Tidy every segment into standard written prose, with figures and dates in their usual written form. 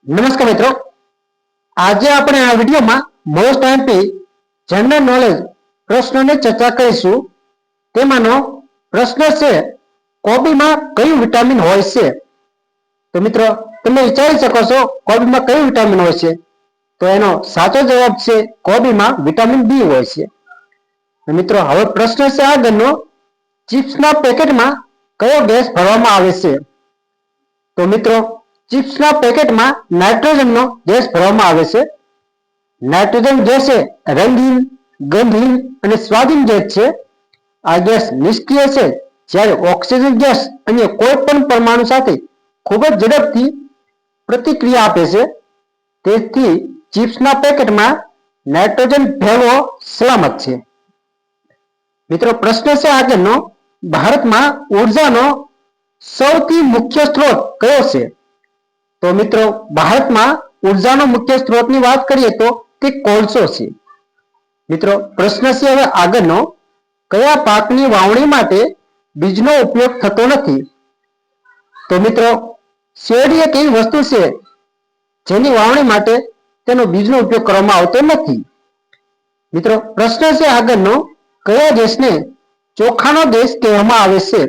નમસ્કાર મિત્રો, આજે આપણે આ વિડીયોમાં મોસ્ટ આઈએમપી જનરલ નોલેજ પ્રશ્નોની ચર્ચા કરીશું. તેમાંનો પ્રશ્ન છે, કોબીમાં કયું વિટામિન હોય છે? તો મિત્રો તમે વિચારી શકો છો કોબીમાં કયું વિટામિન હોય છે? તો એનો સાચો જવાબ છે કોબીમાં વિટામિન બી હોય છે. મિત્રો હવે પ્રશ્ન છે આગળનો, ચિપ્સના પેકેટમાં કયો ગેસ ભરવામાં આવે છે? તો મિત્રો ચિપ્સના પેકેટમાં નાઇટ્રોજનનો ગેસ ભરવામાં આવે છે. નાઇટ્રોજન ગેસ એ રંગહીન, ગંધહીન અને સ્વાદહીન ગેસ છે. આ ગેસ નિષ્ક્રિય છે, જ્યારે ઓક્સિજન ગેસ અન્ય કોઈ પણ પરમાણુ સાથે ખૂબ જ ઝડપથી પ્રતિક્રિયા આપે છે. તેથી ચિપ્સના પેકેટમાં નાઇટ્રોજન ભેળવો સલામત છે. મિત્રો પ્રશ્ન છે આગળનો, ભારતમાં ઉર્જાનો સૌથી મુખ્ય સ્ત્રોત કયો છે? તો મિત્રો ભારતમાં ઉર્જાનો મુખ્ય સ્ત્રોતની વાત કરીએ તો તે કોલસો છે. મિત્રો પ્રશ્ન છે હવે આગળનો, કયા પાકની વાવણી માટે બીજનો ઉપયોગ થતો નથી? તો મિત્રો શેરડી એક એવી વસ્તુ છે જેની વાવણી માટે તેનો બીજનો ઉપયોગ કરવામાં આવતો નથી. મિત્રો પ્રશ્ન છે આગળનો, કયા દેશને ચોખાનો દેશ કહેવામાં આવે છે?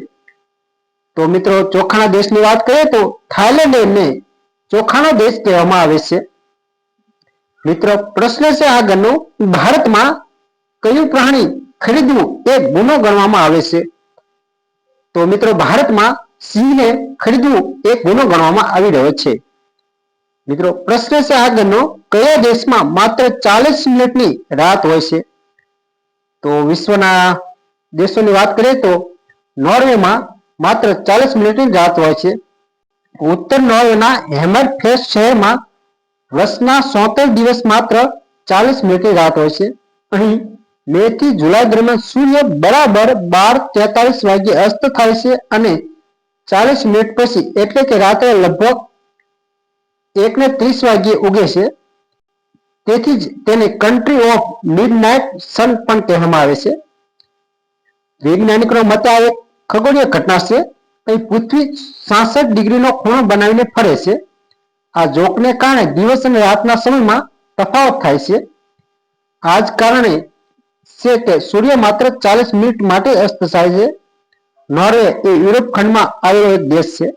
તો મિત્રો ચોખાના દેશની વાત કરીએ તો થાઈલેન્ડને ચોખાનો દેશ કહેવામાં આવે છે. મિત્રો પ્રશ્ન છે આગળનો, ભારતમાં કયું પ્રાણી ખરીદવું એ ગુનો ગણવામાં આવે છે? તો મિત્રો ભારતમાં સિંહને ખરીદવું એક ગુનો ગણવામાં આવી રહ્યો છે. મિત્રો પ્રશ્ન છે આગળનો, કયા દેશમાં માત્ર 40 મિનિટની રાત હોય છે? તો વિશ્વના દેશોની વાત કરીએ તો નોર્વેમાં માત્ર 40 મિનિટની રાત હોય છે. ઉત્તર નોર્વેના હેમરફેસ્ટ શહેરમાં વર્ષના 73 દિવસ માત્ર 40 મિનિટની રાત હોય છે. અહીં મે થી જુલાઈ દરમિયાન સૂર્ય બરાબર 12:43 વાગ્યે અસ્ત થાય છે અને 40 મિનિટ પછી એટલે કે રાત્રે લગભગ 1:30 વાગ્યે ઉગે છે. તેથી જ તેને કન્ટ્રી ઓફ મિડનાઇટ સન પણ કહેવામાં આવે છે. વૈજ્ઞાનિકોના મતે આ એક ખગોળીય ઘટના છે. અહીં પૃથ્વી 66 ડિગ્રીનો ખૂણો બનાવીને ફરે છે. આ ઝોકને કારણે દિવસ અને રાતના સમયમાં તફાવત થાય છે. આ જ કારણે છે કે સૂર્ય માત્ર 40 મિનિટ માટે અસ્ત થાય છે. નોર્વે એ યુરોપ ખંડમાં આવેલો એક દેશ છે.